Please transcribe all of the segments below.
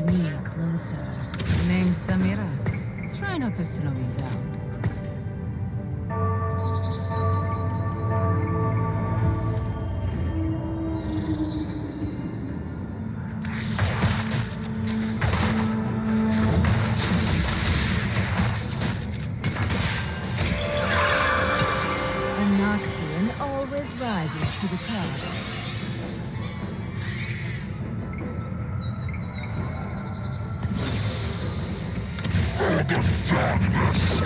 me closer. Name's Samira. Try not to slow me down. Rises to the top. For the darkness.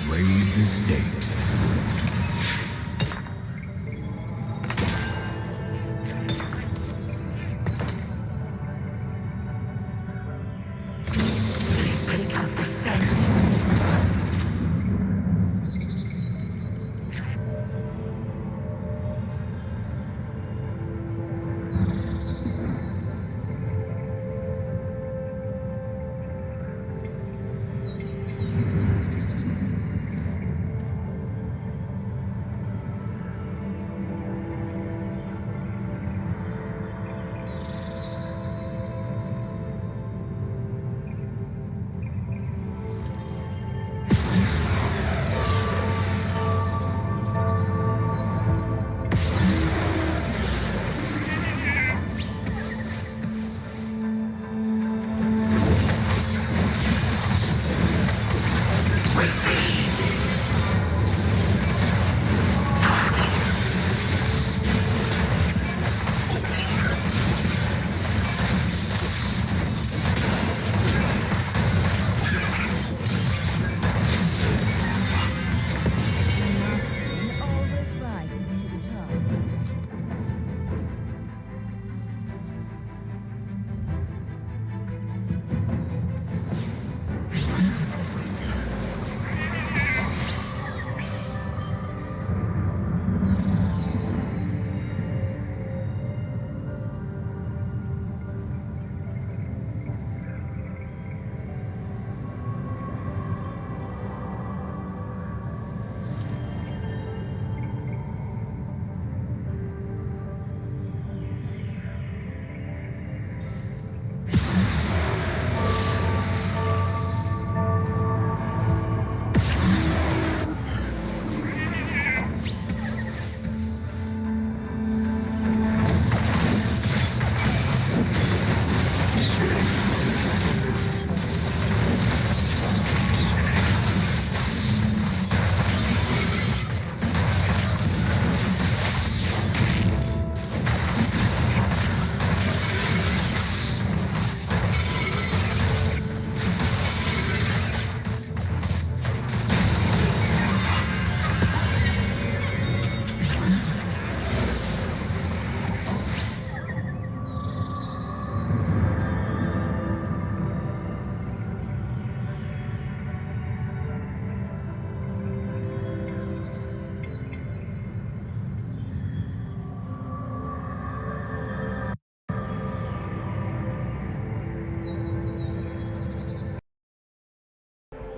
Raise the stakes. Pick up the scent.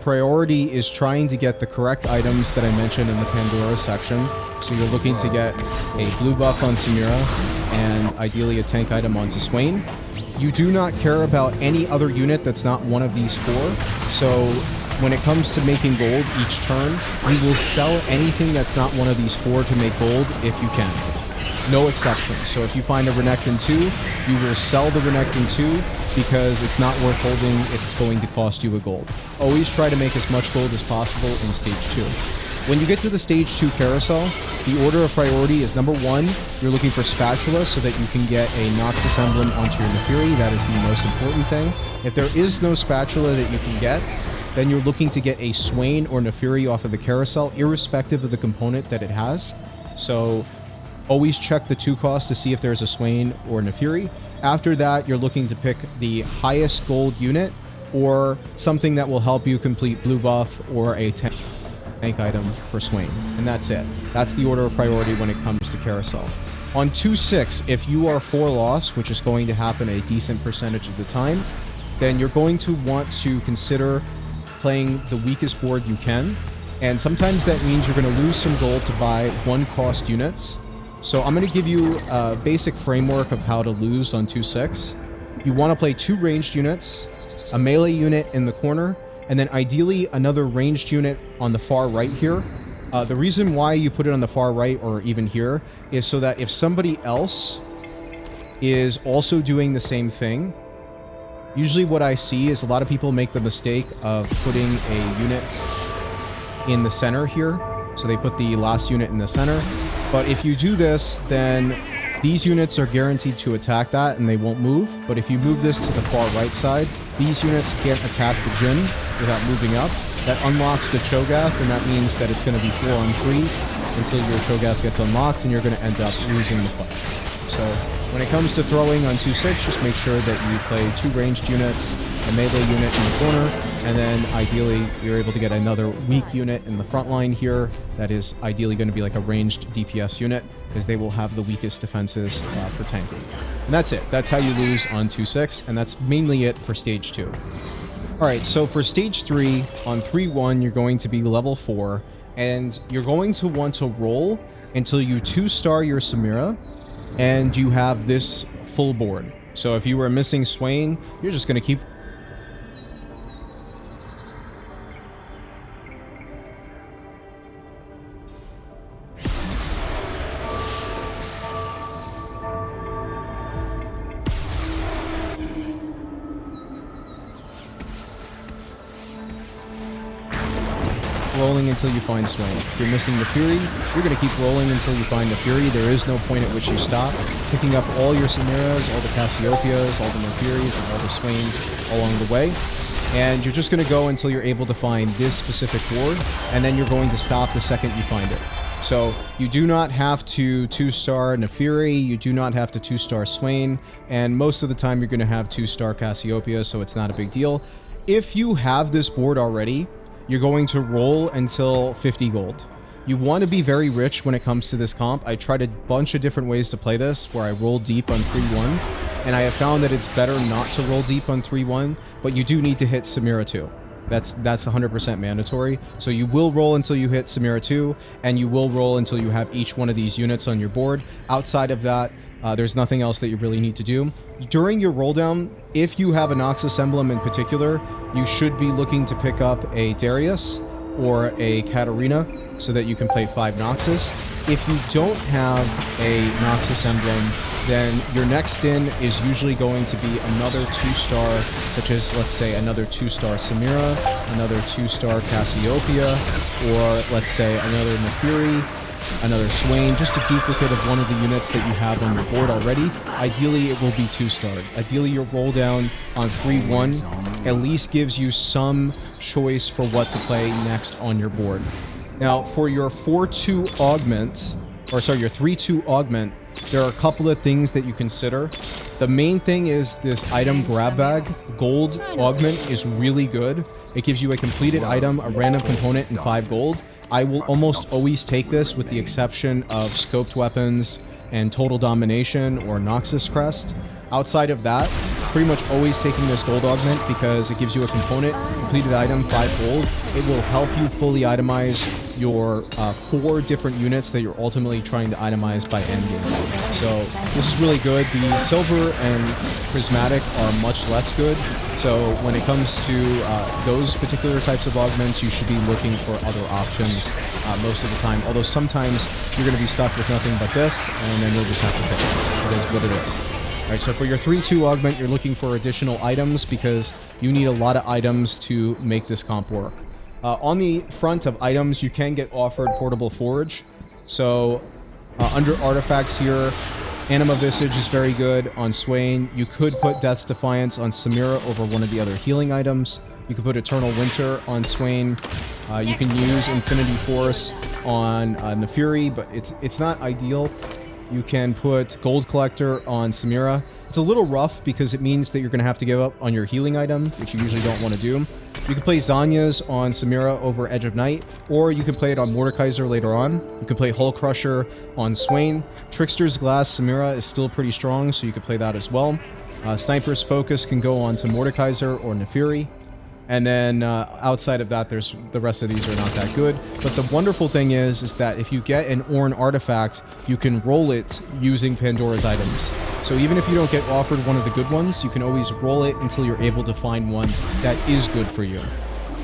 Priority is trying to get the correct items that I mentioned in the Pandora section. So you're looking to get a blue buff on Samira and ideally a tank item onto Swain. You do not care about any other unit that's not one of these four. So when it comes to making gold each turn, you will sell anything that's not one of these four to make gold if you can. No exceptions. So if you find a Renekton 2, you will sell the Renekton 2 because it's not worth holding if it's going to cost you a gold. Always try to make as much gold as possible in Stage 2. When you get to the Stage 2 carousel, the order of priority is number 1, you're looking for Spatula so that you can get a Noxus emblem onto your Nefiri. That is the most important thing. If there is no Spatula that you can get, then you're looking to get a Swain or Nefiri off of the carousel, irrespective of the component that it has. So Always check the 2 cost to see if there's a Swain or a Nefiri. After that, you're looking to pick the highest gold unit or something that will help you complete blue buff or a tank item for Swain. And that's it. That's the order of priority when it comes to carousel. On 2-6, if you are 4 loss, which is going to happen a decent percentage of the time, then you're going to want to consider playing the weakest board you can. And sometimes that means you're going to lose some gold to buy 1 cost units. So I'm going to give you a basic framework of how to lose on 2-6. You want to play 2 ranged units, a melee unit in the corner, and then ideally another ranged unit on the far right here. The reason why you put it on the far right or even here is so that if somebody else is also doing the same thing, usually what I see is a lot of people make the mistake of putting a unit in the center here. So they put the last unit in the center. But if you do this, then these units are guaranteed to attack that and they won't move. But if you move this to the far right side, these units can't attack the Jin without moving up. That unlocks the Cho'Gath, and that means that it's going to be 4-on-3 until your Cho'Gath gets unlocked, and you're going to end up losing the fight. So when it comes to throwing on 2-6, just make sure that you play 2 ranged units, a melee unit in the corner, and then ideally you're able to get another weak unit in the front line here that is ideally going to be like a ranged DPS unit, because they will have the weakest defenses for tanking. And that's it. That's how you lose on 2-6, and that's mainly it for stage 2. Alright, so for stage 3, on 3-1, you're going to be level 4, and you're going to want to roll until you 2-star your Samira, and you have this full board. So if you were missing Swain, you're just going to keep rolling until you find Swain. If you're missing the Fury, you're going to keep rolling until you find the Fury. There is no point at which you stop. Picking up all your Samiras, all the Cassiopeias, all the Nefiris, and all the Swains along the way. And you're just going to go until you're able to find this specific board, and then you're going to stop the second you find it. So you do not have to 2-star Nefiri, you do not have to 2-star Swain, and most of the time you're going to have 2-star Cassiopeia, so it's not a big deal. If you have this board already, you're going to roll until 50 gold. You want to be very rich when it comes to this comp. I tried a bunch of different ways to play this, where I roll deep on 3-1, and I have found that it's better not to roll deep on 3-1, but you do need to hit Samira 2. That's 100% mandatory. So you will roll until you hit Samira 2, and you will roll until you have each one of these units on your board. Outside of that, there's nothing else that you really need to do. During your roll down, if you have a Noxus emblem in particular, you should be looking to pick up a Darius or a Katarina so that you can play 5 Noxus. If you don't have a Noxus emblem, then your next in is usually going to be another 2-star, such as, let's say, another 2-star Samira, another 2-star Cassiopeia, or let's say another Nefiri, another Swain, just a duplicate of one of the units that you have on your board already. Ideally, it will be 2-starred. Ideally, your roll down on 3-1 at least gives you some choice for what to play next on your board. Now, for your 4-2 augment, or sorry, your 3-2 augment, there are a couple of things that you consider. The main thing is this item grab bag. Gold augment is really good. It gives you a completed item, a random component, and 5 gold. I will almost always take this with the exception of scoped weapons and total domination or Noxus crest. Outside of that, pretty much always taking this gold augment because it gives you a component, completed item, 5 gold. It will help you fully itemize your 4 different units that you're ultimately trying to itemize by endgame. So this is really good. The silver and prismatic are much less good. So when it comes to those particular types of augments, you should be looking for other options most of the time. Although sometimes you're going to be stuck with nothing but this, and then you'll just have to pick it. It is what it is. Alright, so for your 3-2 augment, you're looking for additional items because you need a lot of items to make this comp work. On the front of items, you can get offered Portable Forge. So under artifacts here, Anima Visage is very good on Swain. You could put Death's Defiance on Samira over one of the other healing items. You could put Eternal Winter on Swain. You can use Infinity Force on Nefiri, but it's not ideal. You can put Gold Collector on Samira. It's a little rough because it means that you're going to have to give up on your healing item, which you usually don't want to do. You can play Zanya's on Samira over Edge of Night, or you can play it on Mordekaiser later on. You can play Hull Crusher on Swain. Trickster's Glass Samira is still pretty strong, so you can play that as well. Sniper's Focus can go on to Mordekaiser or Nefiri. And then outside of that, there's the rest of these are not that good. But the wonderful thing is that if you get an Ornn artifact, you can roll it using Pandora's items. So even if you don't get offered one of the good ones, you can always roll it until you're able to find one that is good for you.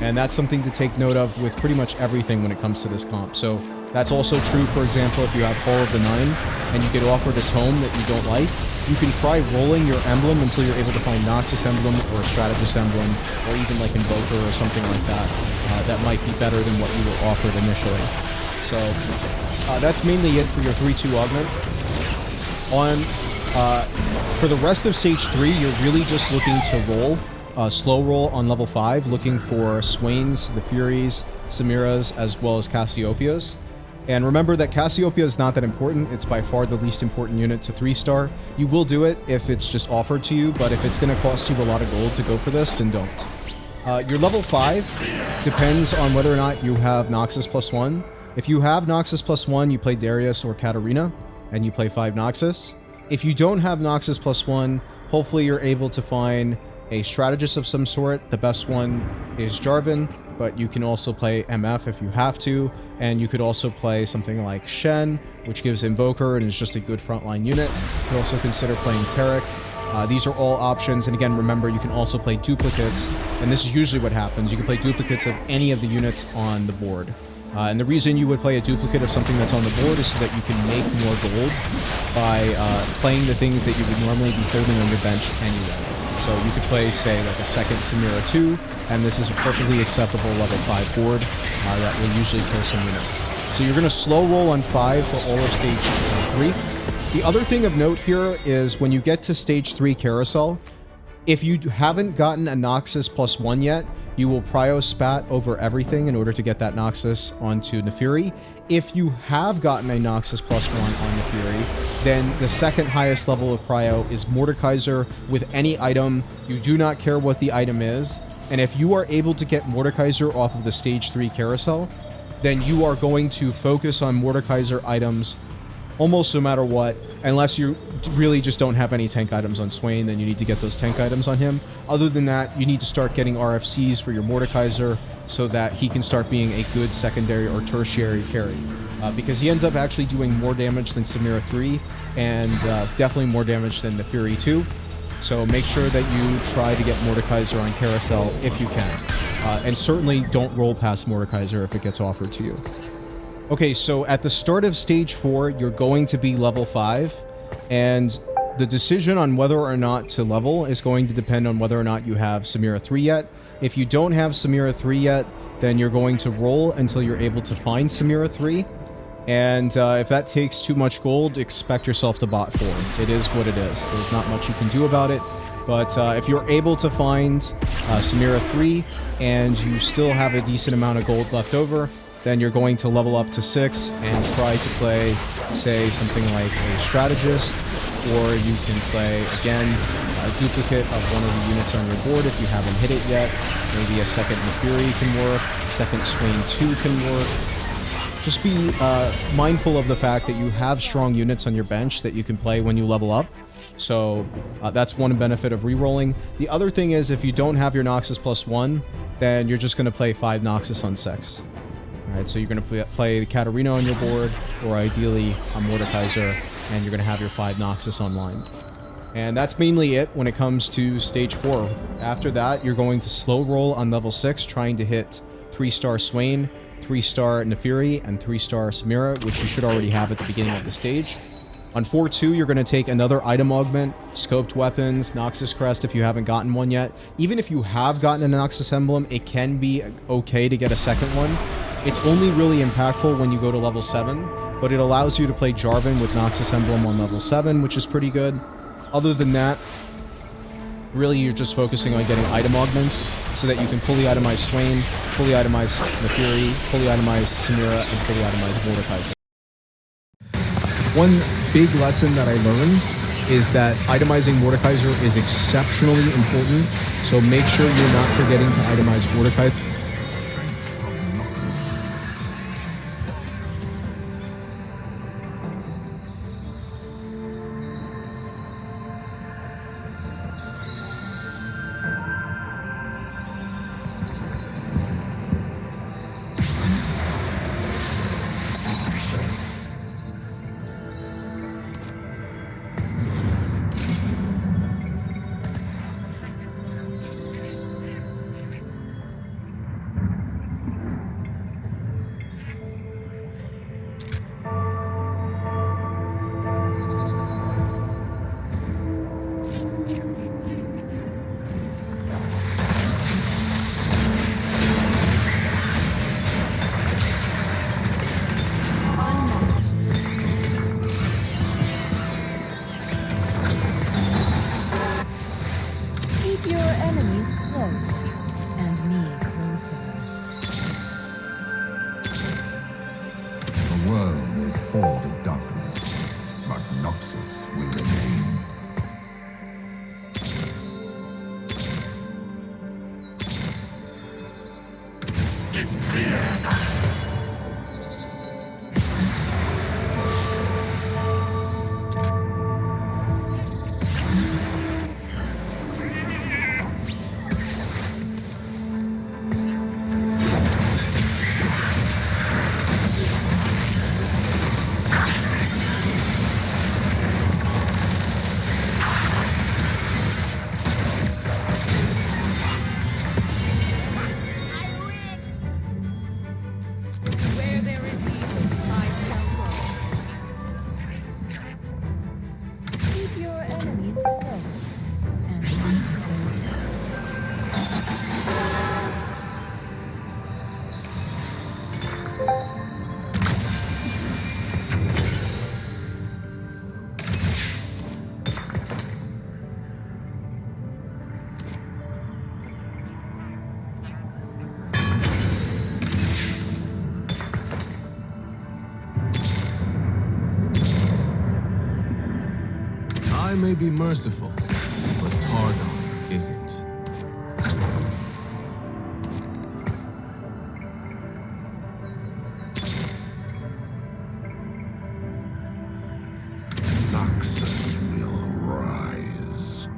And that's something to take note of with pretty much everything when it comes to this comp. So that's also true, for example, if you have Hall of the Nine and you get offered a tome that you don't like, you can try rolling your emblem until you're able to find Noxus Emblem or a Strategist Emblem or even like Invoker or something like that. That might be better than what you were offered initially. So that's mainly it for your 3-2 augment. For the rest of Stage 3, you're really just looking to roll, slow roll on level 5, looking for Swains, the Furies, Samiras, as well as Cassiopeias. And remember that Cassiopeia is not that important. It's by far the least important unit to 3-star. You will do it if it's just offered to you, but if it's going to cost you a lot of gold to go for this, then don't. Your level 5 depends on whether or not you have Noxus +1. If you have Noxus +1, you play Darius or Katarina, and you play 5 Noxus. If you don't have Noxus +1, hopefully you're able to find a strategist of some sort. The best one is Jarvan, but you can also play MF if you have to, and you could also play something like Shen, which gives Invoker and is just a good frontline unit. You could also consider playing Taric. These are all options, and again, remember, you can also play duplicates, and this is usually what happens. You can play duplicates of any of the units on the board. And the reason you would play a duplicate of something that's on the board is so that you can make more gold by playing the things that you would normally be holding on your bench anyway. So you could play, say, like a second Samira 2, and this is a perfectly acceptable level 5 board that will usually kill some units. So you're going to slow roll on 5 for all of Stage 3. The other thing of note here is when you get to Stage 3 Carousel, if you haven't gotten a Noxus +1 yet, you will prio spat over everything in order to get that Noxus onto Nefiri. If you have gotten a Noxus +1 on Nefiri, then the second highest level of prio is Mordekaiser with any item. You do not care what the item is. And if you are able to get Mordekaiser off of the Stage 3 Carousel, then you are going to focus on Mordekaiser items almost no matter what, unless you really just don't have any tank items on Swain, then you need to get those tank items on him. Other than that, you need to start getting RFCs for your Mordekaiser so that he can start being a good secondary or tertiary carry. Because he ends up actually doing more damage than Samira 3, and definitely more damage than the Fury 2. So make sure that you try to get Mordekaiser on Carousel if you can. And certainly don't roll past Mordekaiser if it gets offered to you. Okay, so at the start of Stage 4, you're going to be level 5, and the decision on whether or not to level is going to depend on whether or not you have Samira 3 yet. If you don't have Samira 3 yet, then you're going to roll until you're able to find Samira 3, and if that takes too much gold, expect yourself to bot 4. It is what it is. There's not much you can do about it, but if you're able to find Samira 3, and you still have a decent amount of gold left over, then you're going to level up to 6 and try to play, say, something like a strategist, or you can play, again, a duplicate of one of the units on your board if you haven't hit it yet. Maybe a second Nefiri can work, second Swain 2 can work. Just be mindful of the fact that you have strong units on your bench that you can play when you level up. So that's one benefit of rerolling. The other thing is if you don't have your Noxus +1, then you're just going to play 5 Noxus on 6. Alright, so you're going to play the Katarina on your board, or ideally a Mordekaiser, and you're going to have your 5 Noxus online. And that's mainly it when it comes to Stage 4. After that, you're going to slow roll on level 6, trying to hit 3-star Swain, 3-star Nefiri, and 3-star Samira, which you should already have at the beginning of the stage. On 4-2, you're going to take another item augment, scoped weapons, Noxus Crest if you haven't gotten one yet. Even if you have gotten a Noxus Emblem, it can be okay to get a second one. It's only really impactful when you go to level 7, but it allows you to play Jarvan with Noxus Emblem on level 7, which is pretty good. Other than that, really you're just focusing on getting item augments so that you can fully itemize Swain, fully itemize Nefiri, fully itemize Samira, and fully itemize Mordekaiser. One big lesson that I learned is that itemizing Mordekaiser is exceptionally important. So make sure you're not forgetting to itemize Mordekaiser. Keep your enemies close, and me closer. The world will fall to darkness, but Noxus will remain. Where there is evil, I shall go. Keep your enemies close, and me closer. I may be merciful, but Tardon isn't. Noxus will rise.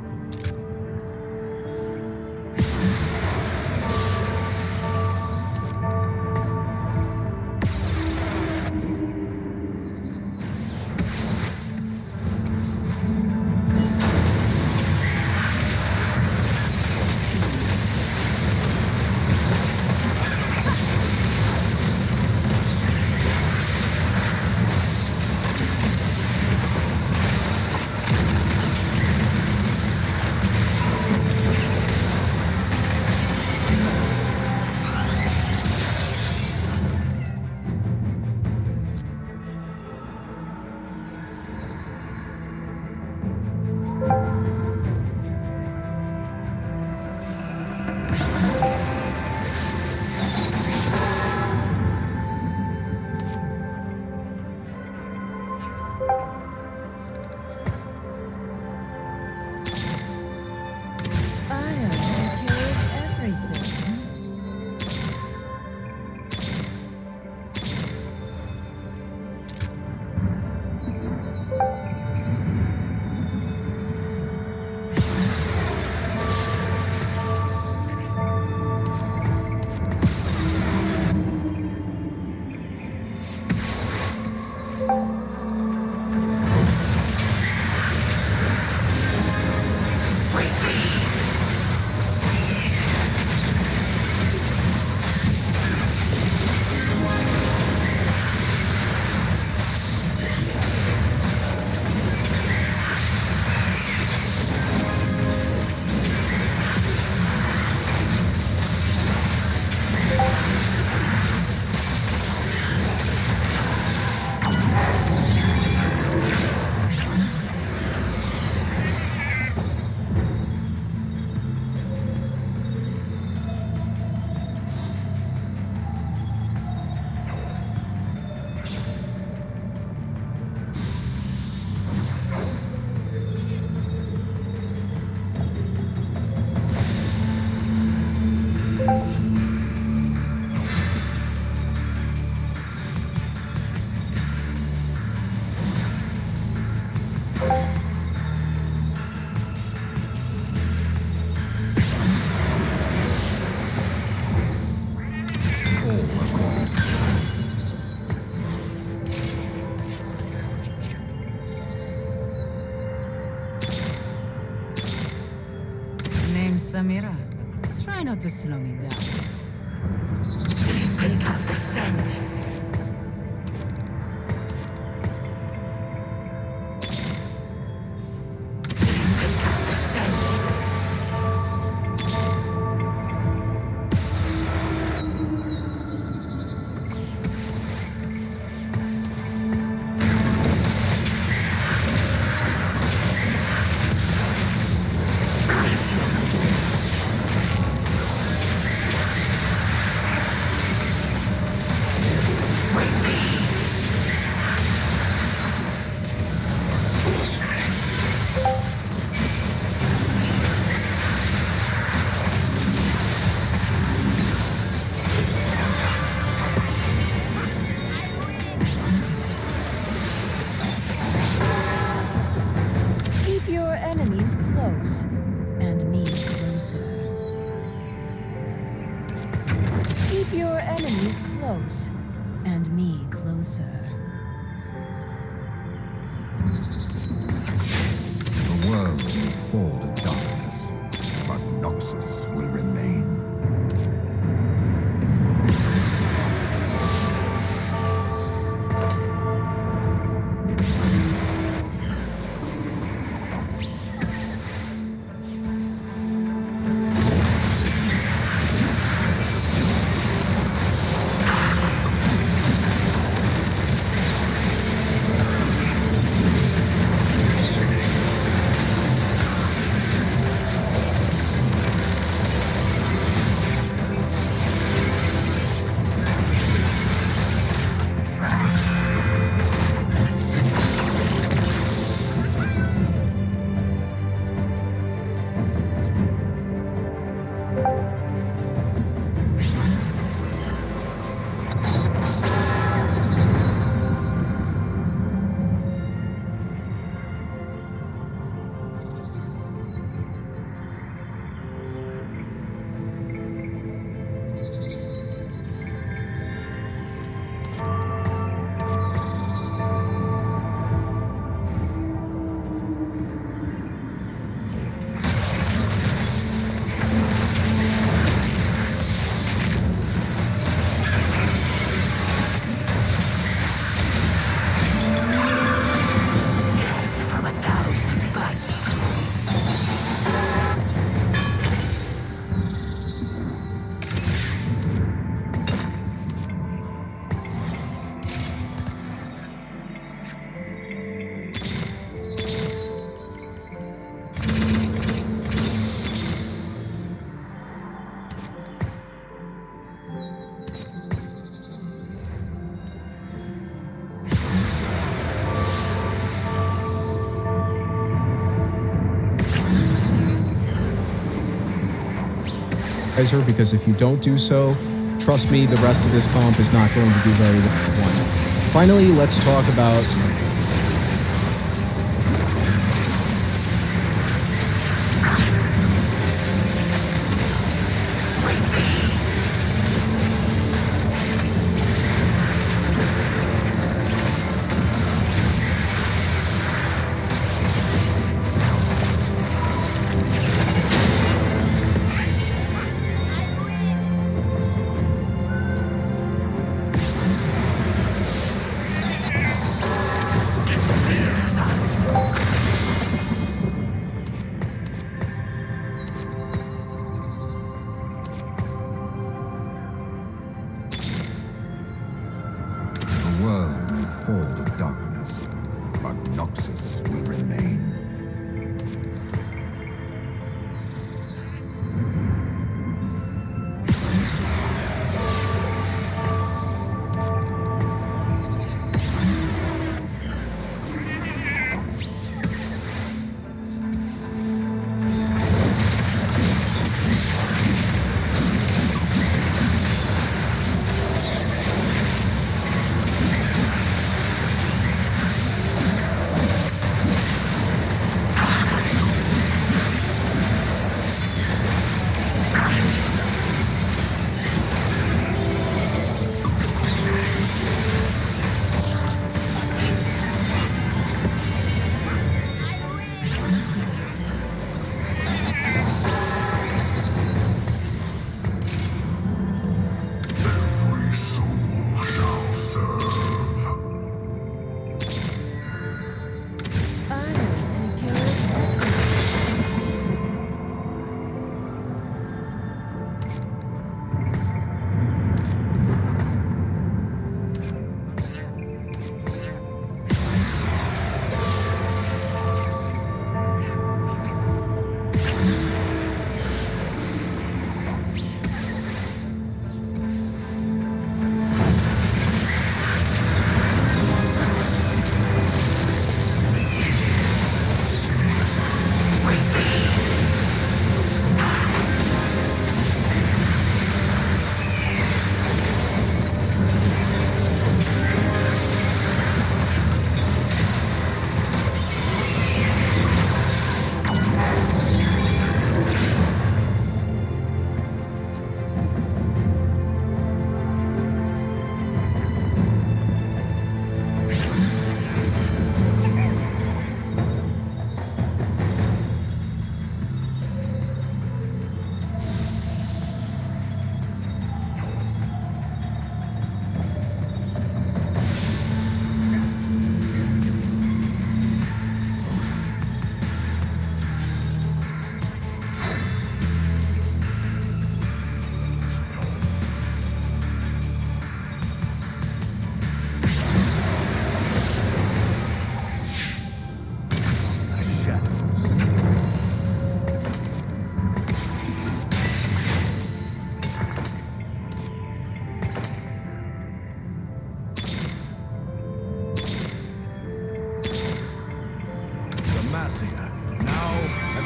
Samira, try not to slow me down. Pick up the scent. Your enemies close. And me closer. Keep your enemies close. And me closer. The world will fall to darkness, but Noxus will remain. Because if you don't do so, trust me, the rest of this comp is not going to do very well. Finally, let's talk about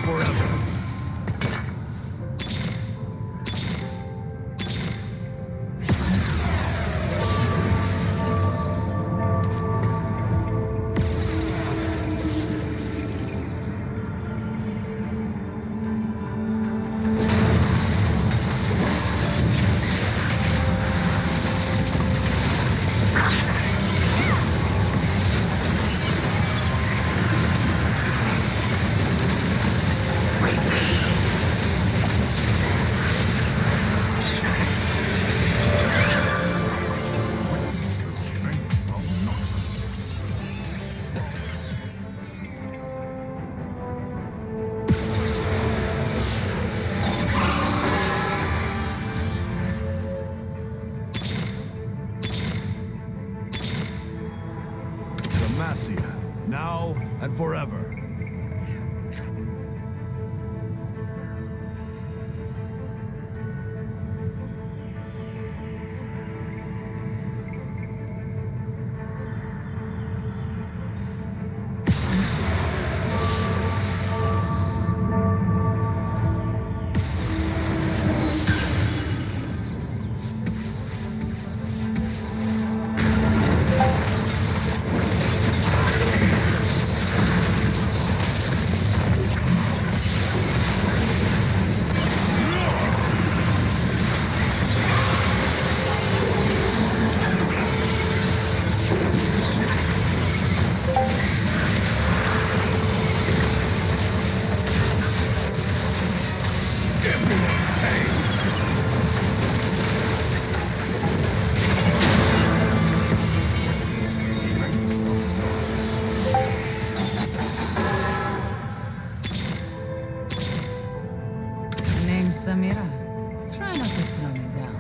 forever. Strength of Noxus. Demacia, now and forever. Name's Samira. Try not to slow me down.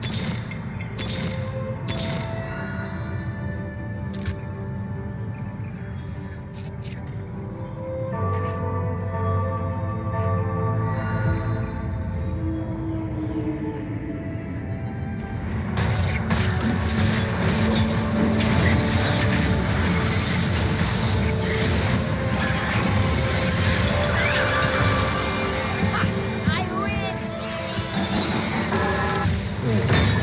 I win!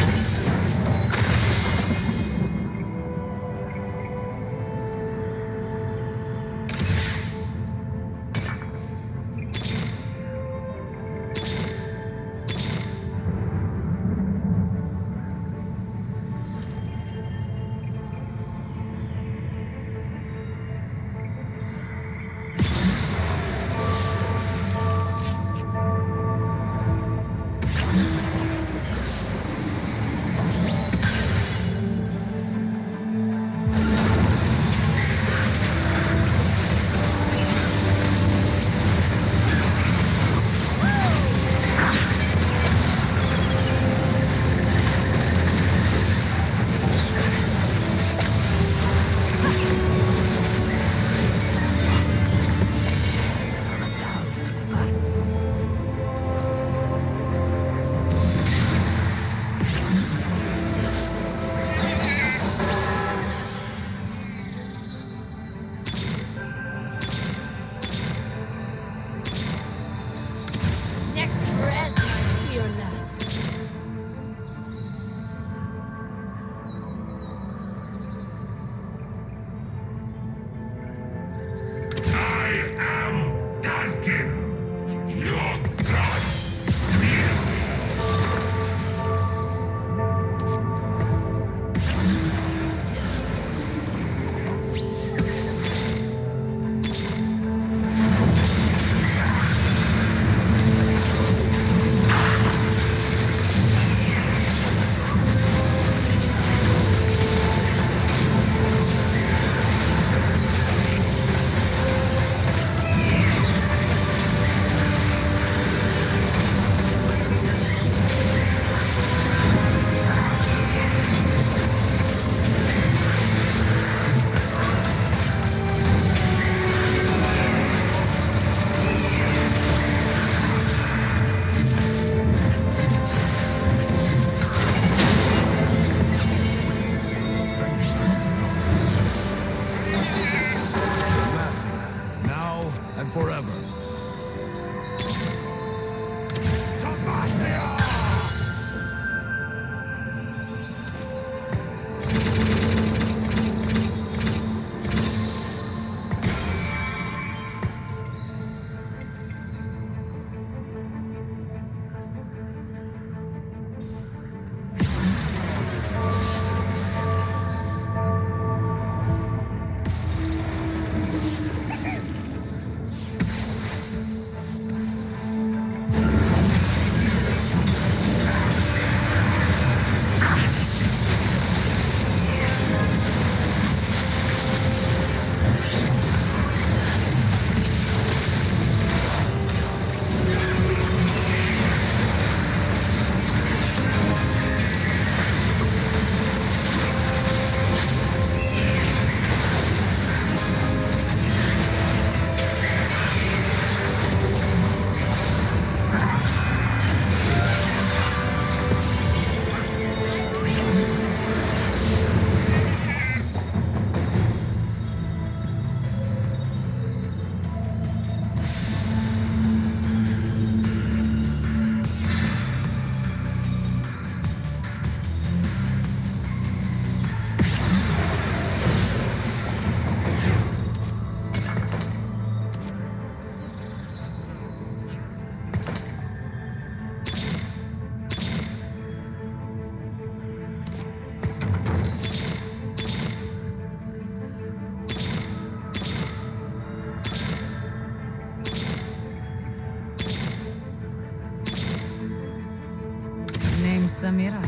Samira.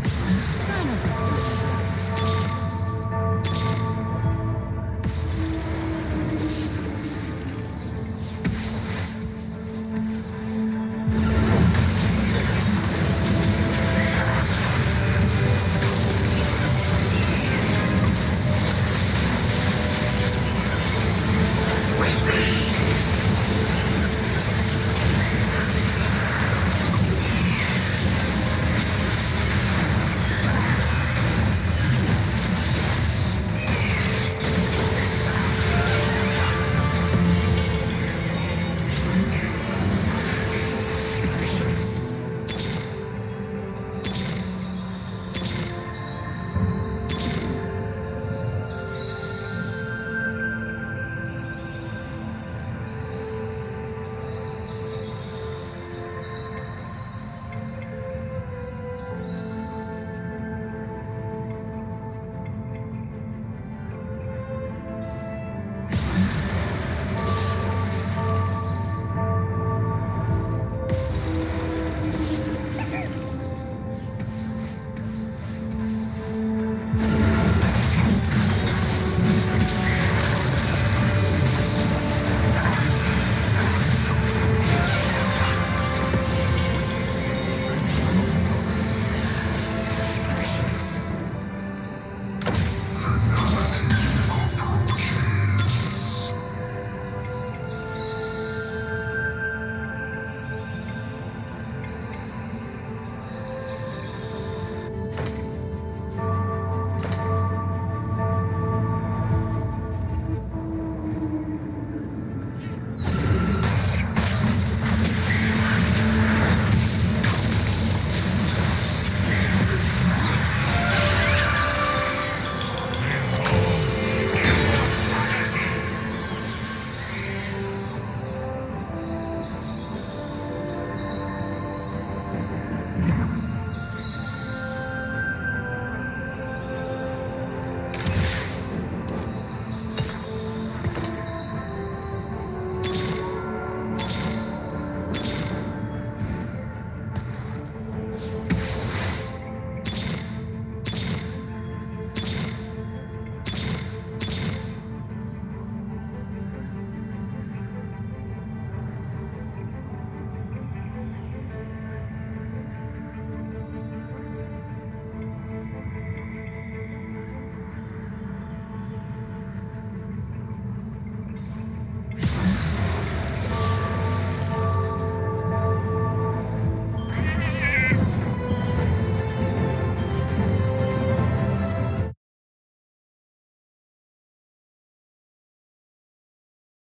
Try not to swim.